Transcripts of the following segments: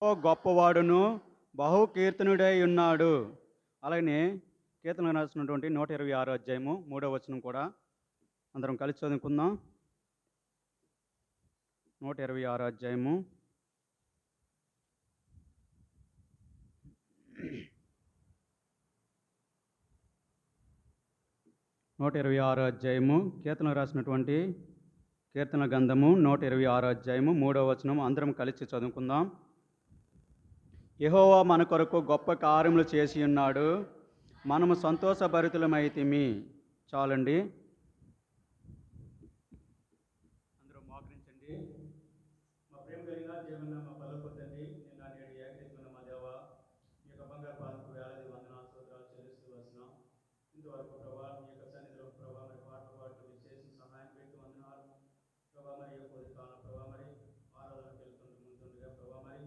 ఓ గొప్పవాడును బహుకీర్తనుడై ఉన్నాడు. అలాగనే కీర్తనలు రాసినటువంటి 126 అధ్యాయము 3వ వచనం కూడా అందరం కలిసి చదువుకుందాం. 126 అధ్యాయము 126 అధ్యాయము కీర్తనలు రాసినటువంటి కీర్తన గ్రంథము 126 అధ్యాయము 3వ వచనం అందరం కలిసి చదువుకుందాం. యెహోవా మన కొరకు గొప్ప కార్యములు చేసి ఉన్నాడు, మనము సంతోషభరితులమైతిమి. చాలండి, అందరూ మోకరించండి. మా ప్రేమ కలిగిన జీవన మా పలుకు తండ్రి, నిన్న నేడు ఏకరీతిమైన మా దేవ, మీ యొక్క బంగారు పాదకు వేలాది వందనాలు స్తోత్రాలు చెల్లిస్తూ వస్తున్నాం. ఇంతవరకు ప్రభా మీ యొక్క సన్నిధిలో ప్రభా మరి పాటలు పాటలు మీరు చేసిన సహాయం పెట్టి వందనాలు ప్రభా. మరి యొక్క కాలం ప్రభా మరి ఆరాధనకు ముందుగా ప్రభా మరి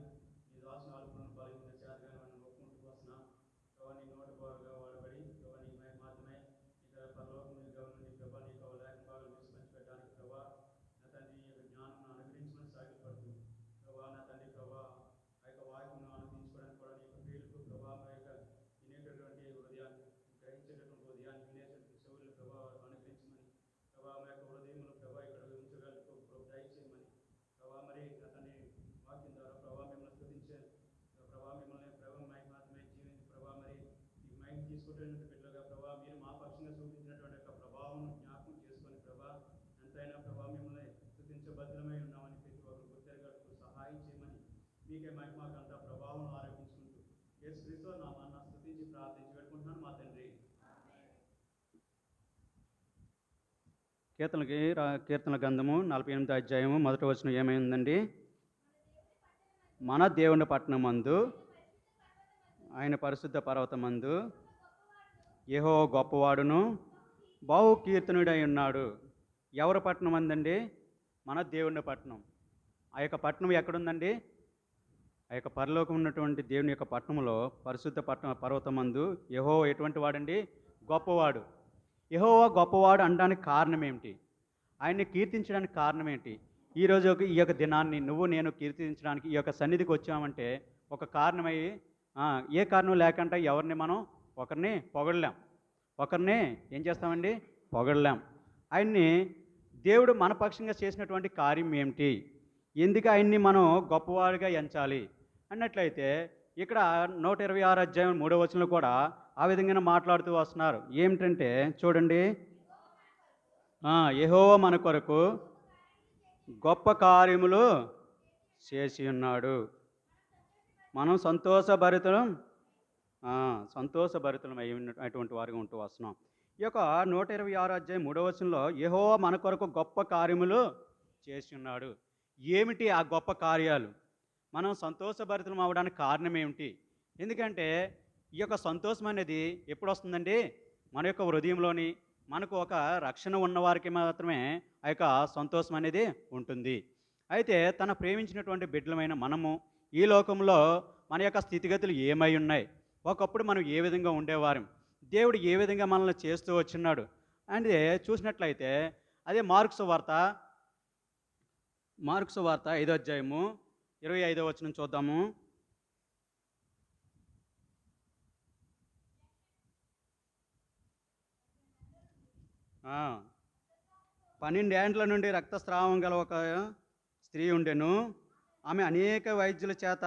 మీ దాసిన ఆలోచనను బలమైన చేతగా మనం ఒప్పుకుంటూ వస్తున్నాం ప్రభా. నీ నోటి బాగా వాడబడి ప్రభా నీ మాత్రమే ఇక పరలోకం నీ గవర్నమెంట్ ప్రభా నీకు లేఖ భాగాలు విస్మరించి పెట్టడానికి ప్రభా నా తండ్రి ఈ యొక్క జ్ఞానం అనుగ్రహించమని సాగిపడుతూ ప్రభా నా తండ్రి ప్రభా ఆ యొక్క వాక్యం అనుగ్రహించుకోవడానికి కూడా నీ యొక్క పేరుకు ప్రభా మా యొక్క వినేటటువంటి హృదయాన్ని గ్రహించేటటువంటి హృదయాన్ని వినేటటువంటి చెవులను ప్రభా అనుగ్రహించమని ప్రభా మా యొక్క హృదయంలో ప్రభా ఇక్కడ ఉంచగలకు దయచేయమని ప్రభా. మరి నా తండ్రి వాక్యం ద్వారా ప్రభా మిమ్మల్ని స్తుతించే ప్రభా మిమ్మల్ని ప్రభా మాత్రమే జీవించి ప్రభా మరి ఈ మైండ్ తీసుకుంటున్న బిడ్డలుగా ప్రభా మీరు మా పక్షంగా చూపించినటువంటి యొక్క ప్రభావం జ్ఞాపకం చేసుకొని ప్రభా ఎంతైనా ప్రభా మిమ్మల్ని స్తుతించబద్ధమై ఉన్నామని ప్రతి ఒక్కరు గుర్తెరగలకు సహాయం చేయమని మీకే మాకంతా ప్రభావం ఆరోపించుకుంటూ యేసుక్రీస్తు నామాన్ని స్తుతించి ప్రార్థించి పెట్టుకుంటున్నాను మా తండ్రి. కీర్తన గ్రంథము 48 అధ్యాయము 1వ వచనం ఏమైందండి? మన దేవుని పట్టణమందు ఆయన పరిశుద్ధ పర్వతమందు యెహోవా గొప్పవాడును బహుకీర్తనుడై ఉన్నాడు. ఎవరి పట్టణం అందండి? మన దేవుని పట్టణం. ఆ యొక్క పట్టణం ఎక్కడుందండి? ఆ యొక్క పరలోకం ఉన్నటువంటి దేవుని యొక్క పట్టణంలో పరిశుద్ధ పర్వతమందు యెహోవా ఎటువంటి వాడండి? గొప్పవాడు. యెహోవా గొప్పవాడు అనడానికి కారణం ఏమిటి? ఆయన్ని కీర్తించడానికి కారణం ఏంటి? ఈరోజు ఈ యొక్క దినాన్ని నువ్వు నేను కీర్తించడానికి ఈ యొక్క సన్నిధికి వచ్చామంటే ఒక కారణమై ఏ కారణం లేకుండా ఎవరిని మనం ఒకరిని పొగడలేం, ఒకరిని ఏం చేస్తామండి? పొగడలేం. ఆయన్ని దేవుడు మన పక్షంగా చేసినటువంటి కార్యం ఏమిటి? ఎందుకు ఆయన్ని మనం గొప్పవాడిగా ఎంచాలి అన్నట్లయితే ఇక్కడ 126 అధ్యాయం 3వ వచనంలో కూడా ఆ విధంగానే మాట్లాడుతూ వస్తున్నారు. ఏమిటంటే చూడండి, యెహోవా మన కొరకు గొప్ప కార్యములు చేసి ఉన్నాడు, మనం సంతోషభరితులం అటువంటి వారిగా ఉంటూ వస్తున్నాం. ఈ యొక్క 126 అధ్యాయం 3వ వచనంలో యెహోవా మన కొరకు గొప్ప కార్యములు చేసి ఉన్నాడు. ఏమిటి ఆ గొప్ప కార్యాలు? మనం సంతోషభరితం అవ్వడానికి కారణం ఏమిటి? ఎందుకంటే ఈ యొక్క సంతోషం అనేది ఎప్పుడు వస్తుందండి? మన యొక్క హృదయంలోని మనకు ఒక రక్షణ ఉన్నవారికి మాత్రమే ఆ యొక్క సంతోషం అనేది ఉంటుంది. అయితే తన ప్రేమించినటువంటి బిడ్డలమైన మనము ఈ లోకంలో మన యొక్క స్థితిగతులు ఏమై ఉన్నాయి, ఒకప్పుడు మనం ఏ విధంగా ఉండేవారం, దేవుడు ఏ విధంగా మనల్ని చేస్తూ వచ్చినాడు అంటే చూసినట్లయితే అదే మార్క్సు వార్త 5వ అధ్యాయము 25వ వచనం చూద్దాము. ఆ 12 ఏండ్ల నుండి రక్తస్రావం గల ఒక స్త్రీ ఉండెను. ఆమె అనేక వైద్యుల చేత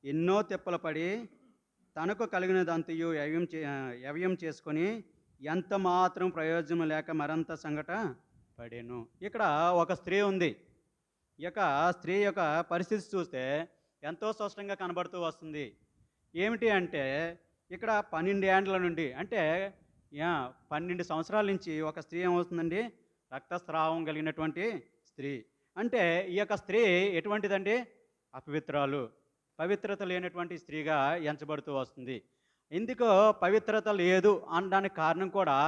ఎన్నో తిప్పలు పడి తనకు కలిగినదంతయు వ్యయం చేసుకొని ఎంత మాత్రం ప్రయోజనం లేక మరంత సంగట పడేను. ఇక్కడ ఒక స్త్రీ ఉంది. ఈ యొక్క స్త్రీ యొక్క పరిస్థితి చూస్తే ఎంతో స్పష్టంగా కనబడుతూ వస్తుంది. ఏమిటి అంటే ఇక్కడ 12 ఏండ్ల నుండి అంటే 12 సంవత్సరాల నుంచి ఒక స్త్రీ ఏమవుతుందండి? రక్తస్రావం కలిగినటువంటి స్త్రీ. అంటే ఈ యొక్క స్త్రీ ఎటువంటిదండి? అపవిత్రాలు, పవిత్రత లేనటువంటి స్త్రీగా ఎంచబడుతూ వస్తుంది. ఎందుకో పవిత్రత లేదు అనడానికి కారణం కూడా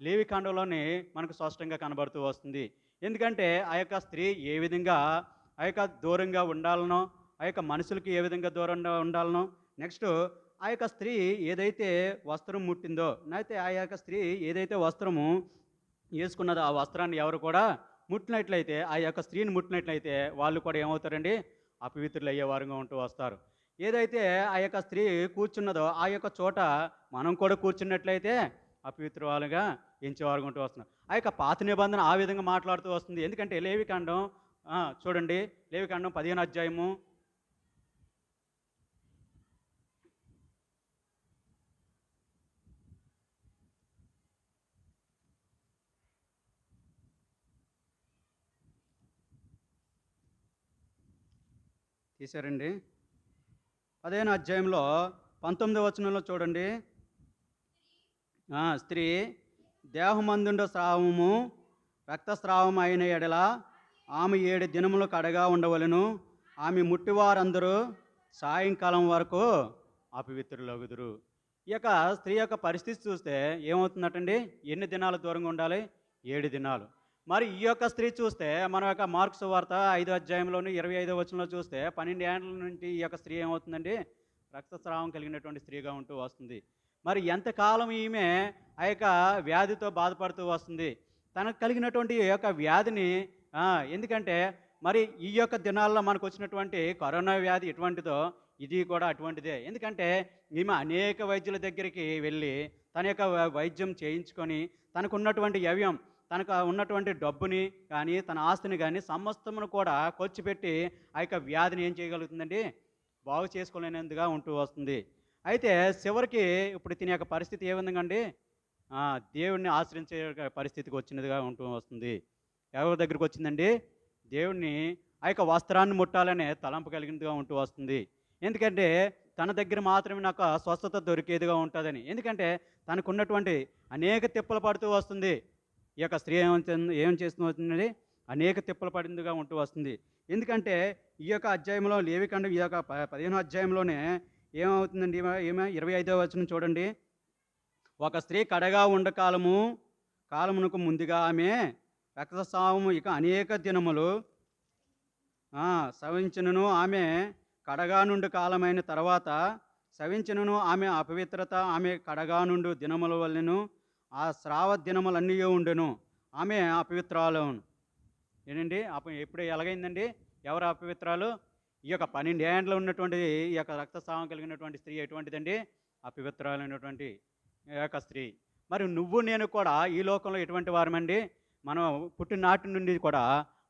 లేవికాండంలోనే మనకు స్పష్టంగా కనబడుతూ వస్తుంది. ఎందుకంటే ఆ యొక్క స్త్రీ ఏ విధంగా ఆ యొక్క దూరంగా ఉండాలనో, ఆ యొక్క మనుషులకి ఏ విధంగా దూరంగా ఉండాలనో, నెక్స్ట్ ఆ యొక్క స్త్రీ ఏదైతే వస్త్రం ముట్టిందో, అయితే ఆ యొక్క స్త్రీ ఏదైతే వస్త్రము వేసుకున్నదో ఆ వస్త్రాన్ని ఎవరు కూడా ముట్టినట్లయితే, ఆ యొక్క స్త్రీని ముట్టినట్లయితే వాళ్ళు కూడా ఏమవుతారండి? అపవిత్రులు అయ్యే వారంగా ఉంటూ వస్తారు. ఏదైతే ఆ యొక్క స్త్రీ కూర్చున్నదో ఆ యొక్క చోట మనం కూడా కూర్చున్నట్లయితే అపవిత్రురాలుగా ఎంచేవారుకుంటూ వస్తున్నాం. ఆ యొక్క పాత నిబంధన ఆ విధంగా మాట్లాడుతూ వస్తుంది. ఎందుకంటే లేవికాండం చూడండి, లేవికాండం 15 అధ్యాయము తీశారండి. 15 అధ్యాయంలో 19వ వచనంలో చూడండి. స్త్రీ దేహమందుండ స్రావము రక్తస్రావం అయిన ఎడల ఆమె 7 దినములు కడగా ఉండవలెను. ఆమె ముట్టివారందరూ సాయంకాలం వరకు అపవిత్రులగుదురు. ఈ యొక్క స్త్రీ యొక్క పరిస్థితి చూస్తే ఏమవుతుందటండి? ఎన్ని దినాలు దూరంగా ఉండాలి? 7 దినాలు. మరి ఈ యొక్క స్త్రీ చూస్తే మన యొక్క మార్క్స్ వార్త 5 అధ్యాయంలోని 25వ వచనంలో చూస్తే 12 ఏండ్ల నుండి ఈ యొక్క స్త్రీ ఏమవుతుందండి? రక్తస్రావం కలిగినటువంటి స్త్రీగా ఉంటూ వస్తుంది. మరి ఎంతకాలం ఈమె ఆ యొక్క వ్యాధితో బాధపడుతూ వస్తుంది. తనకు కలిగినటువంటి ఈ యొక్క వ్యాధిని ఎందుకంటే మరి ఈ యొక్క దినాల్లో మనకు వచ్చినటువంటి కరోనా వ్యాధి ఎటువంటిదో ఇది కూడా అటువంటిదే. ఎందుకంటే ఈమె అనేక వైద్యుల దగ్గరికి వెళ్ళి తన యొక్క వైద్యం చేయించుకొని తనకున్నటువంటి వ్యయం, తనకు ఉన్నటువంటి డబ్బుని కానీ తన ఆస్తిని కానీ సమస్తమును కూడా ఖర్చు పెట్టి ఆ యొక్క వ్యాధిని ఏం చేయగలుగుతుందండి? బాగు చేసుకోలేనందుగా ఉంటూ వస్తుంది. అయితే చివరికి ఇప్పుడు తిని యొక్క పరిస్థితి ఏ విధంగా అండి? దేవుడిని ఆశ్రయించే పరిస్థితికి వచ్చినదిగా ఉంటూ వస్తుంది. ఎవరి దగ్గరికి వచ్చిందండి? దేవుడిని ఆ యొక్క వస్త్రాన్ని ముట్టాలనే తలంపు కలిగినదిగా ఉంటూ వస్తుంది. ఎందుకంటే తన దగ్గర మాత్రమే నాకు స్వస్థత దొరికేదిగా ఉంటుందని. ఎందుకంటే తనకున్నటువంటి అనేక తిప్పలు పడుతూ వస్తుంది. ఈ యొక్క స్త్రీ ఏం చేస్తూ వస్తుందండి? అనేక తిప్పలు పడిందిగా ఉంటూ వస్తుంది. ఎందుకంటే ఈ యొక్క అధ్యాయంలో లేవికాండం ఈ యొక్క 15వ అధ్యాయంలోనే ఏమవుతుందండి? ఏమే 25వ వచనం చూడండి. ఒక స్త్రీ కడగా కాలమునకు ముందుగా ఆమె రక్తస్రావము ఇక అనేక దినములు సవించినను ఆమె కడగా నుండి కాలమైన తర్వాత సవించినను ఆమె అపవిత్రత ఆమె కడగా నుండి దినముల వలెను ఆ స్రావ దినములన్నీ ఉండెను. ఆమె అపవిత్రాలు. ఏంటండి ఎప్పుడు ఎలాగైందండి? ఎవరు అపవిత్రాలు? ఈ యొక్క 12 ఏండ్లు ఉన్నటువంటి ఈ యొక్క రక్తస్రావం కలిగినటువంటి స్త్రీ ఎటువంటిదండి? అపవిత్రాలైనటువంటి ఈ యొక్క స్త్రీ. మరి నువ్వు నేను కూడా ఈ లోకంలో ఎటువంటి వారమండి? మనం పుట్టినాటి నుండి కూడా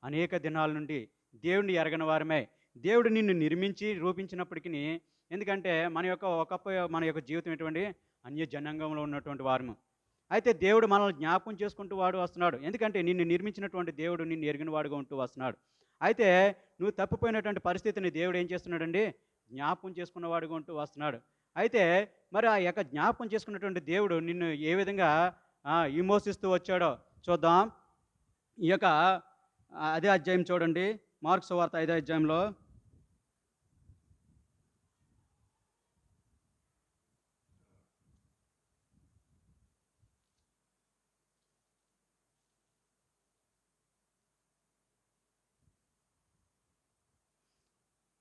అనేక దినాల నుండి దేవుడిని ఎరగని వారమే. దేవుడు నిన్ను నిర్మించి రూపించినప్పటికీ ఎందుకంటే మన యొక్క జీవితం ఎటువంటి అన్య జనాంగంలో ఉన్నటువంటి వారము. అయితే దేవుడు మనల్ని జ్ఞాపకం చేసుకుంటూ వస్తున్నాడు. ఎందుకంటే నిన్ను నిర్మించినటువంటి దేవుడు నిన్ను ఎరిగిన వాడుగా ఉంటూ వస్తున్నాడు. అయితే నువ్వు తప్పిపోయినటువంటి పరిస్థితిని దేవుడు ఏం చేస్తున్నాడండి? జ్ఞాపకం చేసుకున్నవాడుగా ఉంటూ వస్తున్నాడు. అయితే మరి ఆ యొక్క జ్ఞాపకం చేసుకున్నటువంటి దేవుడు నిన్ను ఏ విధంగా విమోచిస్తూ వచ్చాడో చూద్దాం. ఈ యొక్క అదే అధ్యాయం చూడండి, మార్క్స్ వార్త 5వ అధ్యాయంలో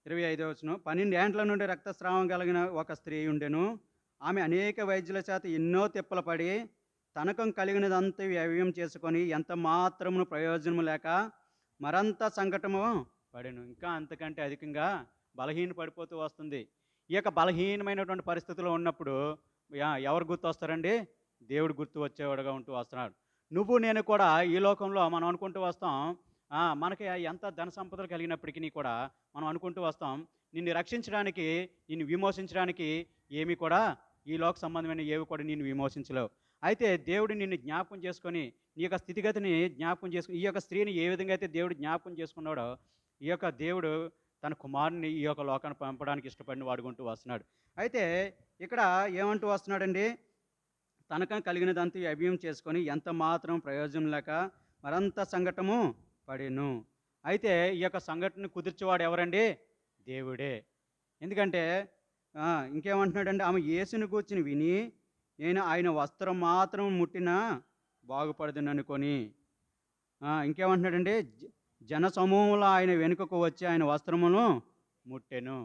25వ వచనం. 12 ఏండ్ల నుండి రక్తస్రావం కలిగిన ఒక స్త్రీ ఉండెను. ఆమె అనేక వైద్యుల చేత ఎన్నో తిప్పలు పడి తనకం కలిగినదంతా వ్యయం చేసుకొని ఎంత మాత్రమును ప్రయోజనము లేక మరంత సంకటము పడెను. ఇంకా అంతకంటే అధికంగా బలహీన పడిపోతూ వస్తుంది. ఈ యొక్క బలహీనమైనటువంటి పరిస్థితుల్లో ఉన్నప్పుడు ఎవరు గుర్తు వస్తారండి? దేవుడు గుర్తు వచ్చేవాడుగా ఉంటూ వస్తున్నాడు. నువ్వు నేను కూడా ఈ లోకంలో మనం అనుకుంటూ వస్తాం, మనకి ఎంత ధన సంపదలు కలిగినప్పటికీ కూడా మనం అనుకుంటూ వస్తాం, నిన్ను రక్షించడానికి, నిన్ను విమోచించడానికి ఏమి కూడా ఈ లోక సంబంధమైన ఏవి కూడా నిన్ను విమోచించలేవు. అయితే దేవుడు నిన్ను జ్ఞాపకం చేసుకొని నీ యొక్క స్థితిగతిని జ్ఞాపకం చేసుకుని ఈ యొక్క స్త్రీని ఏ విధంగా అయితే దేవుడు జ్ఞాపకం చేసుకున్నాడో ఈ యొక్క దేవుడు తన కుమారుని ఈ యొక్క లోకాన్ని పంపడానికి ఇష్టపడిన వాడుకుంటూ వస్తున్నాడు. అయితే ఇక్కడ ఏమంటూ వస్తున్నాడండి? తనకం కలిగినదంతా అభియం చేసుకొని ఎంత మాత్రం ప్రయోజనం లేక మరంత సంకటము పడెను. అయితే ఈ యొక్క సంఘటన కుదిర్చేవాడు ఎవరండి? దేవుడే. ఎందుకంటే ఇంకేమంటున్నాడంటే ఆమె యేసుని కూర్చుని విని నేను ఆయన వస్త్రం మాత్రం ముట్టినా బాగుపడదును అనుకొని. ఇంకేమంటున్నాడంటే జన సమూహంలో ఆయన వెనుకకు వచ్చి ఆయన వస్త్రమును ముట్టెను.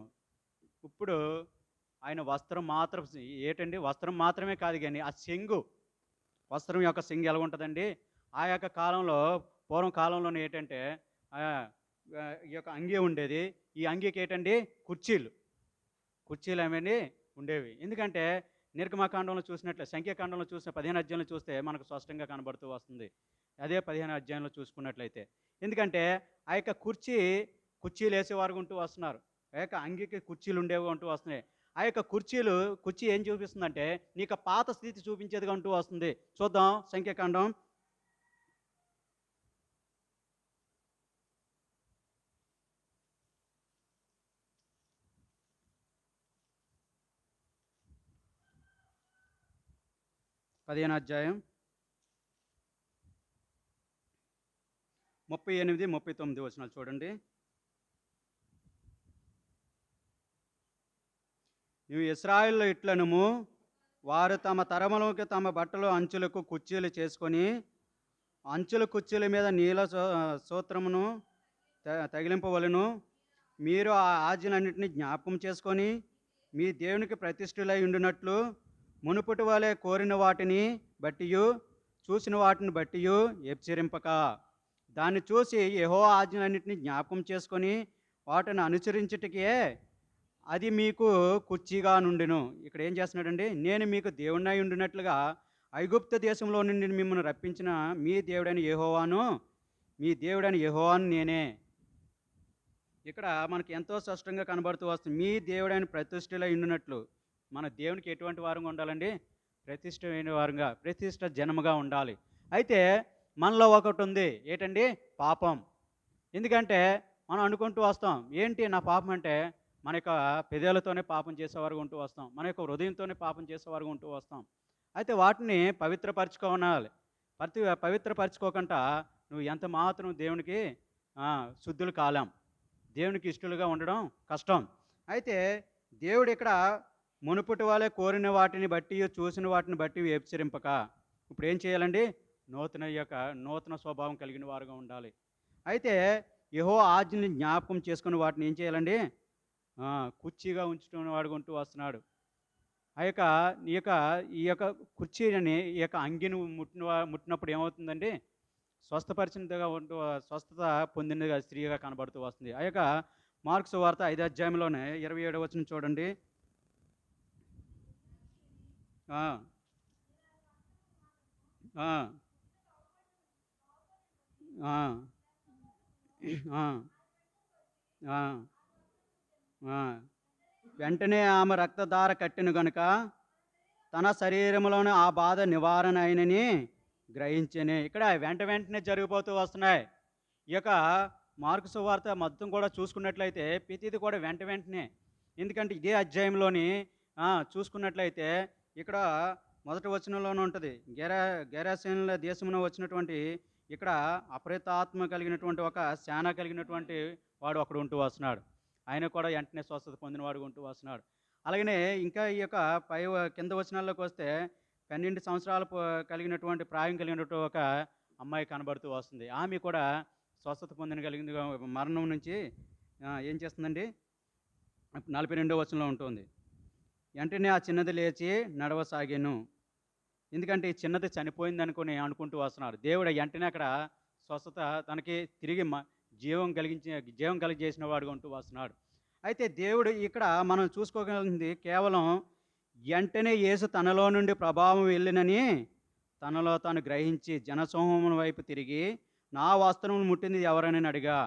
ఇప్పుడు ఆయన వస్త్రం మాత్రం ఏంటండి? వస్త్రం మాత్రమే కాదు కానీ ఆ చెంగు, వస్త్రం యొక్క చెంగు ఎలా ఉంటుందండి? ఆ యొక్క కాలంలో పూర్వం కాలంలోనే ఏంటంటే ఈ యొక్క అంగీ ఉండేది. ఈ అంగీకి ఏంటండి? కుర్చీలు. కుర్చీలు. ఆ కుర్చీలు మీద కూర్చోవడానికి, ఆ యొక్క వస్త్రం మీద కూర్చోవడానికి, ఆ యొక్క వస్త్రం మాత్రం కుర్చీలు అవన్నీ ఉండేవి. ఎందుకంటే నిర్గమకాండంలో చూసినట్లే, సంఖ్యాకాండంలో చూసిన 15 అధ్యాయంలో చూస్తే మనకు స్పష్టంగా కనబడుతూ వస్తుంది. అదే 15 అధ్యాయంలో చూసుకున్నట్లయితే. ఎందుకంటే ఆ యొక్క కుర్చీలు వేసేవారు ఉంటూ వస్తున్నారు. ఆ యొక్క అంగీకి కుర్చీలు ఉండేవి ఉంటూ వస్తున్నాయి. ఆ యొక్క కుర్చీ ఏం చూపిస్తుందంటే నీకు పాత స్థితి చూపించేదిగా ఉంటూ వస్తుంది. చూద్దాం సంఖ్యాకాండం 15 అధ్యాయం 38, 39 వచనాలు చూడండి. నువ్వు ఇశ్రాయేలు ఇట్లనుము, వారు తమ తరములకి తమ బట్టలు అంచులకు కుర్చీలు చేసుకొని అంచుల కుర్చీల మీద నీల సూత్రమును తగిలింపవలను. మీరు ఆ ఆజ్ఞలన్నింటినీ జ్ఞాపకం చేసుకొని మీ దేవునికి ప్రతిష్ఠులై ఉండినట్లు మునుపటి వలె కోరిన వాటిని బట్టియు చూసిన వాటిని బట్టియు హెచ్చరింపక దాన్ని చూసి యెహోవా ఆజ్ఞలన్నింటినీ జ్ఞాపకం చేసుకొని వాటిని అనుసరించుటకే అది మీకు కుర్చీగా నుండిను. ఇక్కడ ఏం చేస్తున్నాడండి? నేను మీకు దేవుడినై ఉండినట్లుగా ఐగుప్తు దేశంలో నుండి మిమ్మల్ని రప్పించిన మీ దేవుడైన యెహోవాను నేనే. ఇక్కడ మనకి ఎంతో స్పష్టంగా కనబడుతూ వస్తుంది. మీ దేవుడైన ప్రతిష్ఠలో ఉండినట్లు. మన దేవునికి ఎటువంటి వారంగా ఉండాలండి? ప్రతిష్ఠమైన వారంగా, ప్రతిష్ఠ జనముగా ఉండాలి. అయితే మనలో ఒకటి ఉంది, ఏంటండి? పాపం. ఎందుకంటే మనం అనుకుంటూ వస్తాం, ఏంటి నా పాపం అంటే మన యొక్క పెదాలతోనే పాపం చేసేవారు ఉంటూ వస్తాం, మన యొక్క హృదయంతోనే పాపం చేసేవారు ఉంటూ వస్తాం. అయితే వాటిని పవిత్రపరచుకోవాలి. పవిత్రపరచుకోకుండా నువ్వు ఎంత మాత్రం దేవునికి శుద్ధులు కాలేం, దేవునికి ఇష్టలుగా ఉండడం కష్టం. అయితే దేవుడు ఇక్కడ మునుపటి వాళ్ళే కోరిన వాటిని బట్టి చూసిన వాటిని బట్టి హెచ్చరింపక ఇప్పుడు ఏం చేయాలండి? నూతన స్వభావం కలిగిన వారుగా ఉండాలి. అయితే యెహోవా ఆజ్ఞని జ్ఞాపకం చేసుకుని వాటిని ఏం చేయాలండి? కుర్చీగా ఉంచుకునే వాడుగా ఉంటూ వస్తున్నాడు. ఈ యొక్క కుర్చీని, ఈ యొక్క అంగిని ముట్టినప్పుడు ఏమవుతుందండి? స్వస్థపరిచినదిగా ఉంటూ, స్వస్థత పొందినదిగా స్త్రీగా కనబడుతూ వస్తుంది. ఆ యొక్క మార్కు సువార్త 5 అధ్యాయంలోనే 27వ వచనం చూడండి. వెంటనే ఆమె రక్తధార కట్టిన గనుక తన శరీరంలోనే ఆ బాధ నివారణ అయినని గ్రహించని. ఇక్కడ వెంటనే జరిగిపోతూ వస్తున్నాయి. ఈ యొక్క మార్కు సువార్త మొత్తం కూడా చూసుకున్నట్లయితే ప్రతిది కూడా వెంటనే. ఎందుకంటే ఇదే అధ్యాయంలోని చూసుకున్నట్లయితే ఇక్కడ మొదటి వచనంలోనే ఉంటుంది, గెరాసేనుల దేశమున వచ్చినటువంటి, ఇక్కడ అపరితాత్మ కలిగినటువంటి ఒక సేన కలిగినటువంటి వాడు ఒకడు ఉంటూ వస్తున్నాడు. ఆయన కూడా వెంటనే స్వస్థత పొందినవాడు ఉంటూ వస్తున్నాడు. అలాగనే ఇంకా ఈ యొక్క కింద వచనాల్లోకి వస్తే 12 సంవత్సరాలు కలిగినటువంటి ప్రాయం కలిగినటువంటి ఒక అమ్మాయి కనబడుతూ వస్తుంది. ఆమె కూడా స్వస్థత కలిగింది, మరణం నుంచి ఏం చేస్తుందండి? 42వ వచనంలో ఉంటుంది. వెంటనే ఆ చిన్నది లేచి నడవసాగాను. ఎందుకంటే ఈ చిన్నది చనిపోయింది అనుకుంటూ వస్తున్నారు. దేవుడు వెంటనే అక్కడ స్వస్థత తనకి తిరిగి జీవం కలిగజేసిన వాడుగా ఉంటూ వస్తున్నాడు. అయితే దేవుడు ఇక్కడ మనం చూసుకోగలిగింది కేవలం వెంటనే యేసు తనలో నుండి ప్రభావం వెళ్ళినని తనలో తాను గ్రహించి జనసమూహం వైపు తిరిగి నా వస్త్రములు ముట్టింది ఎవరని అడిగా.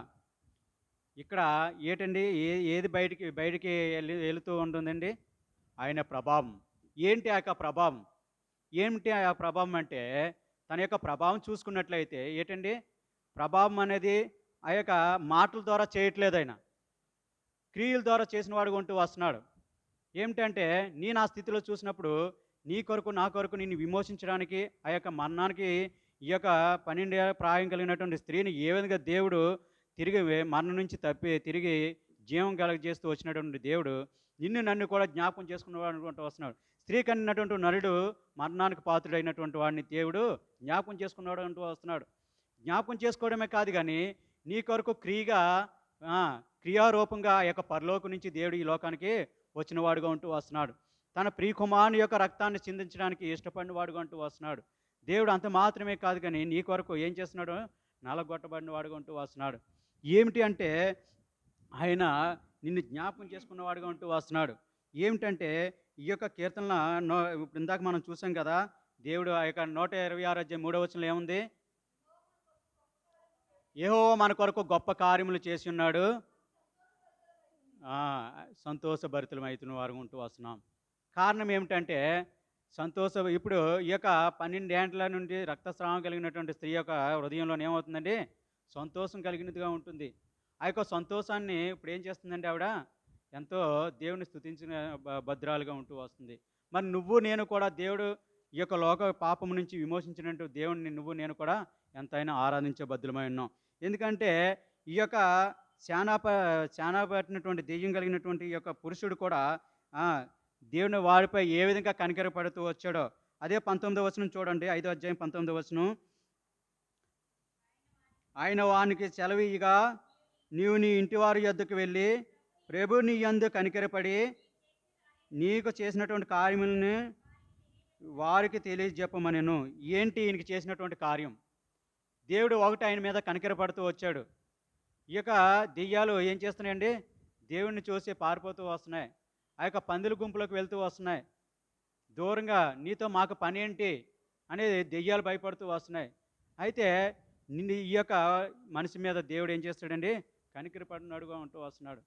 ఇక్కడ ఏంటండి? ఏది బయటికి వెళుతూ ఉంటుందండి? ఆయన ప్రభావం. ఏంటి ఆ యొక్క ప్రభావం? ఏమిటి ఆ ప్రభావం అంటే, తన యొక్క ప్రభావం చూసుకున్నట్లయితే ఏంటండి? ప్రభావం అనేది ఆ యొక్క మాటల ద్వారా చేయట్లేదు, ఆయన క్రియల ద్వారా చేసిన వాడుగా ఉంటూ వస్తున్నాడు. ఏమిటంటే, నా స్థితిలో చూసినప్పుడు నీ కొరకు నా కొరకు నిన్ను విమోచించడానికి ఆ యొక్క మరణానికి ఈ యొక్క 12 ఏళ్ళ ప్రాయం కలిగినటువంటి స్త్రీని ఏ విధంగా దేవుడు తిరిగి మరణం నుంచి తిరిగి జీవం కలగజేస్తూ వచ్చినటువంటి దేవుడు నన్ను కూడా జ్ఞాపకం చేసుకున్నవాడు వస్తున్నాడు. స్త్రీ కన్నటువంటి నరుడు మరణానికి పాత్రుడైనటువంటి వాడిని దేవుడు జ్ఞాపకం చేసుకున్నాడు అంటూ వస్తున్నాడు. జ్ఞాపకం చేసుకోవడమే కాదు కానీ నీ కొరకు క్రియారూపంగా ఆ యొక్క పరలోకం నుంచి దేవుడు ఈ లోకానికి వచ్చిన వాడుగా ఉంటూ వస్తున్నాడు. తన ప్రియకుమారుని యొక్క రక్తాన్ని చిందించడానికి ఇష్టపడిన వాడుగా ఉంటూ వస్తున్నాడు. దేవుడు అంత మాత్రమే కాదు కానీ నీ కొరకు ఏం చేస్తున్నాడు? నలగొట్టబడిన వాడుగా ఉంటూ వస్తున్నాడు. ఏమిటి అంటే ఆయన నిన్ను జ్ఞాపకం చేసుకున్నవాడుగా ఉంటూ వస్తున్నాడు. ఏమిటంటే ఈ యొక్క కీర్తనల ఇప్పుడు ఇందాక మనం చూసాం కదా, దేవుడు ఆ యొక్క 126 అధ్యాయం 3వ వచనంలో ఏముంది? యెహోవా మన కొరకు గొప్ప కార్యములు చేసి ఉన్నాడు. ఆ! సంతోషభరితులమైతున్న వారు ఉంటూ వస్తున్నాం. కారణం ఏమిటంటే ఇప్పుడు ఈ యొక్క 12 ఏండ్ల నుండి రక్తస్రావం కలిగినటువంటి స్త్రీ యొక్క హృదయంలోనే ఏమవుతుందండి? సంతోషం కలిగినదిగా ఉంటుంది. ఆ యొక్క సంతోషాన్ని ఇప్పుడు ఏం చేస్తుందంటే ఆవిడ ఎంతో దేవుని స్తుతించిన భద్రాలుగా ఉంటూ వస్తుంది. మరి నువ్వు నేను కూడా దేవుడు ఈ యొక్క లోక పాపం నుంచి విమోచించినట్టు దేవుడిని నువ్వు నేను కూడా ఎంతైనా ఆరాధించే బద్దులమై ఉన్నాం. ఎందుకంటే ఈ యొక్క శానా శానా పట్టినటువంటి దెయ్యం కలిగినటువంటి ఈ యొక్క పురుషుడు కూడా ఆ! దేవుని వారిపై ఏ విధంగా కనికరపడుతూ వచ్చాడో, అదే 19వ వచనం చూడండి. 5వ అధ్యాయం 19వ వచనం. ఆయన వానికి సెలవియ్యగా, నీవు నీ ఇంటివారి యొద్దకు వెళ్ళి, ప్రభు నీ యందు కనికరపడి, నీకు చేసినటువంటి కార్యములను వారికి తెలియజెప్పమనెను. ఏంటి ఈయనకి చేసినటువంటి కార్యం? దేవుడు ఒకటి ఆయన మీద కనికరపడుతూ వచ్చాడు. ఈ యొక్క దెయ్యాలు ఏం చేస్తున్నాయండి? దేవుడిని చూసి పారిపోతూ వస్తున్నాయి. ఆ యొక్క పందుల గుంపులోకి వెళ్తూ వస్తున్నాయి. దూరంగా నీతో మాకు పనేంటి అనేది దెయ్యాలు భయపడుతూ వస్తున్నాయి. అయితే నిన్ను ఈ యొక్క మనిషి మీద దేవుడు ఏం చేస్తాడండి? కనికరపడినవాడుగా ఉంటూ వస్తున్నాడు.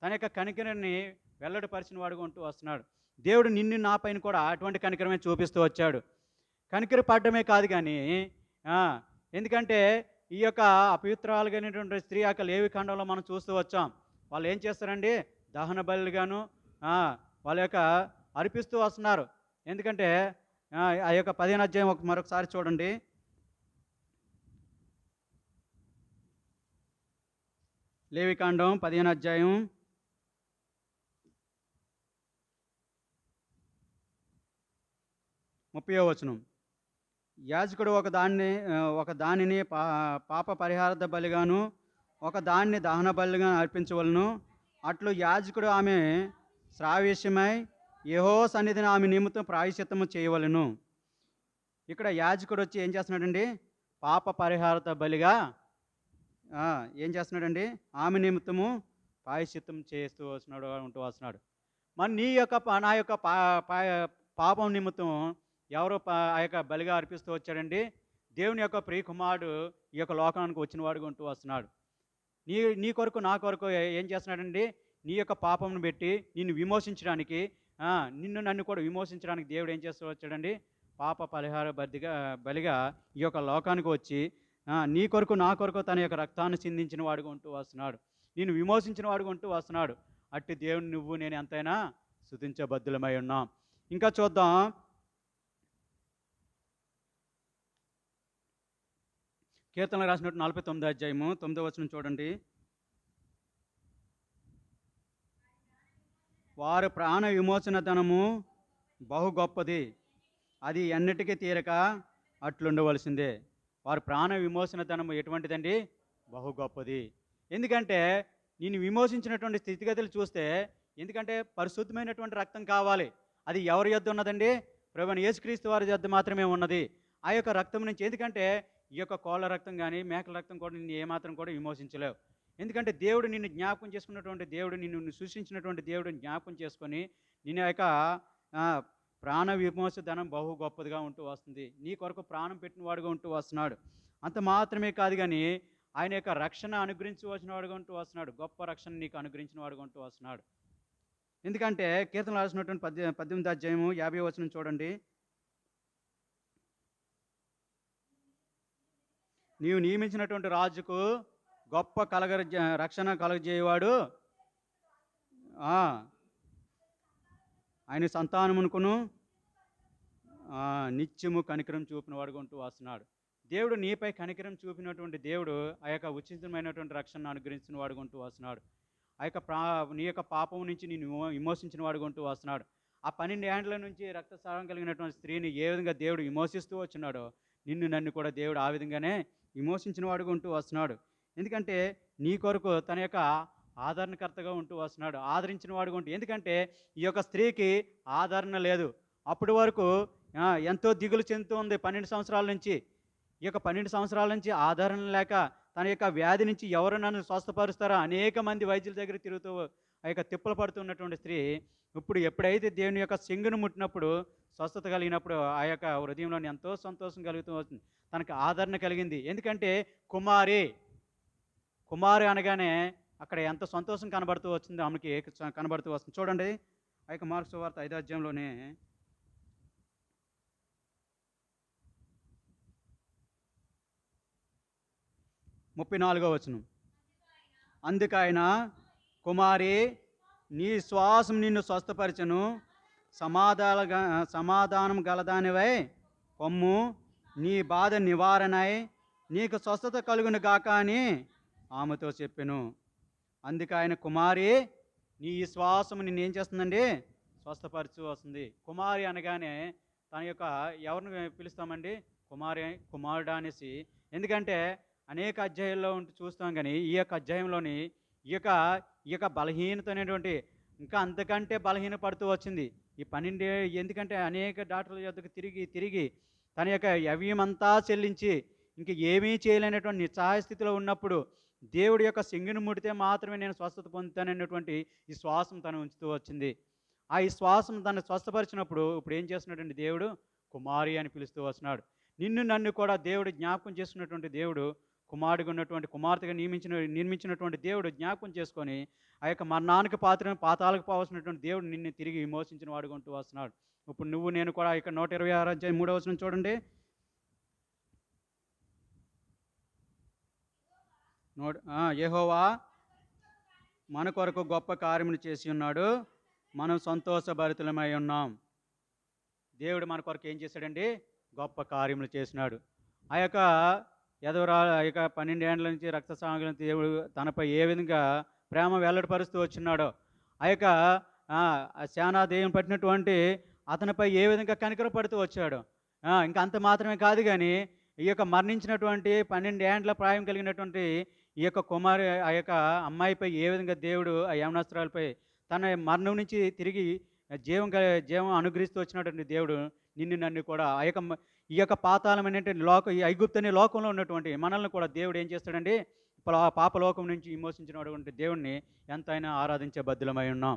తన యొక్క కనికరాన్ని వెల్లడిపరిచిన వాడుగా ఉంటూ వస్తున్నాడు. దేవుడు నిన్ను నా పైన కూడా అటువంటి కనికరమే చూపిస్తూ వచ్చాడు. కనికరపడమే కాదు కానీ ఎందుకంటే ఈ యొక్క అపవిత్రాలుగైనటువంటి స్త్రీ యొక్క లేవి ఖండంలో మనం చూస్తూ వచ్చాం. వాళ్ళు ఏం చేస్తారండి? దహన బలులుగాను వాళ్ళ యొక్క అర్పిస్తూ వస్తున్నారు. ఎందుకంటే ఆ యొక్క 15వ అధ్యాయం మరొకసారి చూడండి. లేవికాండం 15వ అధ్యాయం 30వ వచనం. యాజకుడు ఒక దానిని పాప పరిహారార్థ బలిగాను, ఒక దాన్ని దహన బలిగా అర్పించవలను. అట్లు యాజకుడు ఆమె శ్రావ్యమై యెహోవా సన్నిధిని ఆమె నిమిత్తం ప్రాయశ్చిత్తము చేయవలెను. ఇక్కడ యాజకుడు వచ్చి ఏం చేస్తున్నాడండి? పాప పరిహారార్థ బలిగా ఏం చేస్తున్నాడండి? ఆమె నిమిత్తము ప్రాయశ్చిత్తం చేస్తూ ఉంటూ వస్తున్నాడు. మరి నా యొక్క పాపం నిమిత్తం ఎవరో ఆ యొక్క బలిగా అర్పిస్తూ వచ్చాడండి? దేవుని యొక్క ప్రియకుమారుడు ఈ యొక్క లోకానికి వచ్చిన వాడుగా ఉంటూ వస్తున్నాడు. నీ కొరకు నా కొరకు ఏం చేస్తున్నాడండి? నీ యొక్క పాపంను పెట్టి నిన్ను విమోచించడానికి, నన్ను కూడా విమోచించడానికి దేవుడు ఏం చేస్తూ వచ్చాడండి? పాప పరిహార బలిగా ఈ యొక్క లోకానికి వచ్చి నీ కొరకు నా కొరకు తన యొక్క రక్తాన్ని చిందించిన వాడుగా ఉంటూ వస్తున్నాడు. నిన్ను విమోచించిన వాడుగా ఉంటూ వస్తున్నాడు. అట్టి దేవుని నువ్వు నేను ఎంతైనా స్తుతించబద్దులమై ఉన్నాం. ఇంకా చూద్దాం. కీర్తనలు రాసినట్టు 49వ అధ్యాయము 9వ వచనం చూడండి. వారి ప్రాణ విమోచన ధనము బహు గొప్పది, అది ఎన్నిటికీ తీరక అట్లుండవలసిందే. వారి ప్రాణ విమోచన ధనము ఎటువంటిదండి? బహు గొప్పది. ఎందుకంటే నేను విమోచించినటువంటి స్థితిగతులు చూస్తే, ఎందుకంటే పరిశుద్ధమైనటువంటి రక్తం కావాలి. అది ఎవరి యొద్ద ఉన్నదండి? ప్రభువైన యేసుక్రీస్తు వారి యొద్ద మాత్రమే ఉన్నది. ఆ యొక్క రక్తం నుంచి, ఎందుకంటే ఈ యొక్క కోళ్ళ రక్తం కానీ మేకల రక్తం కూడా నిన్ను ఏమాత్రం కూడా విమోచించలేవు. ఎందుకంటే దేవుడు నిన్ను జ్ఞాపకం చేసుకున్నటువంటి దేవుడు, నిన్ను సృష్టించినటువంటి దేవుడిని జ్ఞాపకం చేసుకొని నిన్న యొక్క ప్రాణ విమోచ ధనం బహు గొప్పదిగా ఉంటూ వస్తుంది. నీ కొరకు ప్రాణం పెట్టిన వాడుగా ఉంటూ వస్తున్నాడు. అంత మాత్రమే కాదు కానీ ఆయన యొక్క రక్షణ అనుగ్రహించవలసిన వాడుగా ఉంటూ వస్తున్నాడు. గొప్ప రక్షణ నీకు అనుగ్రహించిన వాడుగా ఉంటూ వస్తున్నాడు. ఎందుకంటే కీర్తన రాసినటువంటి 18వ అధ్యాయము 50వ వచనం చూడండి. నీవు నియమించినటువంటి రాజుకు గొప్ప రక్షణ కలగజేయవాడు ఆయన సంతానమునకును నిత్యము కనికరం చూపిన వాడుగా ఉంటూ వస్తున్నాడు. దేవుడు నీపై కనికరం చూపినటువంటి దేవుడు ఆ యొక్క ఉచితమైనటువంటి రక్షణను అనుగ్రహించిన వాడుగా ఉంటూ వస్తున్నాడు. ఆ యొక్క నీ యొక్క పాపం నుంచి నిన్ను విమోచించిన వాడుగా ఉంటూ వస్తున్నాడు. ఆ 12 ఏండ్ల నుంచి రక్తస్రావం కలిగినటువంటి స్త్రీని ఏ విధంగా దేవుడు విమోచిస్తూ వచ్చినాడో, నన్ను కూడా దేవుడు ఆ విధంగానే విమోచించిన వాడుగా ఉంటూ వస్తున్నాడు. ఎందుకంటే నీ కొరకు తన యొక్క ఆదరణకర్తగా ఉంటూ వస్తున్నాడు, ఆదరించిన వాడుగా ఉంటూ. ఎందుకంటే ఈ యొక్క స్త్రీకి ఆదరణ లేదు. అప్పటి వరకు ఎంతో దిగులు చెందుతూ ఉంది 12 సంవత్సరాల నుంచి. ఈ యొక్క 12 సంవత్సరాల నుంచి ఆదరణ లేక తన యొక్క వ్యాధి నుంచి ఎవరు నన్ను స్వస్థపరుస్తారో అనేక మంది వైద్యుల దగ్గర తిరుగుతూ ఆ యొక్క తిప్పలు పడుతున్నటువంటి స్త్రీ ఇప్పుడు ఎప్పుడైతే దేవుని యొక్క సింగును ముట్టినప్పుడు స్వస్థత కలిగినప్పుడు ఆ యొక్క హృదయంలోని ఎంతో సంతోషం కలుగుతూ వస్తుంది. తనకు ఆదరణ కలిగింది. ఎందుకంటే కుమారి, కుమారి అనగానే అక్కడ ఎంత సంతోషం కనబడుతూ వచ్చింది ఆమెకి కనబడుతూ వస్తుంది. చూడండి ఆ యొక్క మార్కు సువార్త 5వ అధ్యాయంలోనే 34వ వచనం. అందుకైన కుమారి, నీ శ్వాసం నిన్ను స్వస్థపరచను, సమాధానం గలదానివై పొమ్ము, నీ బాధ నివారణై నీకు స్వస్థత కలుగును గాక అని ఆమెతో చెప్పెను. అందుకే ఆయన కుమారి, నీ శ్వాసం నిన్ను ఏం చేస్తుందండి, స్వస్థపరచు వస్తుంది. కుమారి అనగానే తన యొక్క ఎవరిని పిలుస్తామండి, కుమారుడు అనేసి. ఎందుకంటే అనేక అధ్యాయాల్లో ఉంటూ చూస్తాం, కానీ ఈ యొక్క అధ్యాయంలోని ఈ యొక్క ఈ యొక్క బలహీనత అనేటువంటి ఇంకా అంతకంటే బలహీన పడుతూ వచ్చింది ఈ 12. ఎందుకంటే అనేక డాక్టర్ల యొద్దకు తిరిగి తిరిగి తన యొక్క వ్యయమంతా చెల్లించి ఇంక ఏమీ చేయలేనటువంటి నిస్సహాయ స్థితిలో ఉన్నప్పుడు దేవుడి యొక్క సింగిని ముడితే మాత్రమే నేను స్వస్థత పొందుతాననేటువంటి ఈ శ్వాసం తను ఉంచుతూ వచ్చింది. ఆ ఈ శ్వాసం తను స్వస్థపరిచినప్పుడు ఇప్పుడు ఏం చేస్తున్నాడండి, దేవుడు కుమారి అని పిలుస్తూ వస్తున్నాడు. నిన్ను నన్ను కూడా దేవుడు జ్ఞాపకం చేసుకున్నటువంటి దేవుడు, కుమారుడిగా ఉన్నటువంటి కుమార్తెగా నిర్మించినటువంటి దేవుడు జ్ఞాపకం చేసుకొని ఆ యొక్క మరణానికి పాతాలకు పోవాల్సినటువంటి దేవుడు నిన్ను తిరిగి విమోచించిన వాడుగా ఉంటూ వస్తున్నాడు. ఇప్పుడు నువ్వు నేను కూడా ఇక 126 అధ్యాయం 3వ వచనం చూడండి. యెహోవా మన కొరకు గొప్ప కార్యములు చేసి ఉన్నాడు, మనం సంతోషభరితులమై ఉన్నాం. దేవుడు మన కొరకు ఏం చేశాడండి, గొప్ప కార్యములు చేసినాడు. ఆ యొక్క ఆ యొక్క 12 ఏండ్ల నుంచి రక్తస్రావం దేవుడు తనపై ఏ విధంగా ప్రేమ వెల్లడిపరుస్తూ వచ్చినాడో, ఆ యొక్క శానా దెయ్యం పట్టినటువంటి అతనిపై ఏ విధంగా కనికరపడుతూ వచ్చాడు. ఇంకా అంత మాత్రమే కాదు, కానీ ఈ యొక్క మరణించినటువంటి 12 ఏండ్ల ప్రాయం కలిగినటువంటి ఈ యొక్క కుమారి ఆ యొక్క అమ్మాయిపై ఏ విధంగా దేవుడు ఆ యవనస్త్రాలపై తన మరణం నుంచి తిరిగి జీవం అనుగ్రహిస్తూ వచ్చినటువంటి దేవుడు నిన్ను నన్ను కూడా ఆ యొక్క ఈ యొక్క పాతాళం అనేటువంటి ఈ ఐగుప్తు అనే లోకంలో ఉన్నటువంటి మనల్ని కూడా దేవుడు ఏం చేస్తాడండి, పాపలోకం నుంచి విమోచించినటువంటి దేవుడిని ఎంతైనా ఆరాధించే బద్దులమై ఉన్నాం.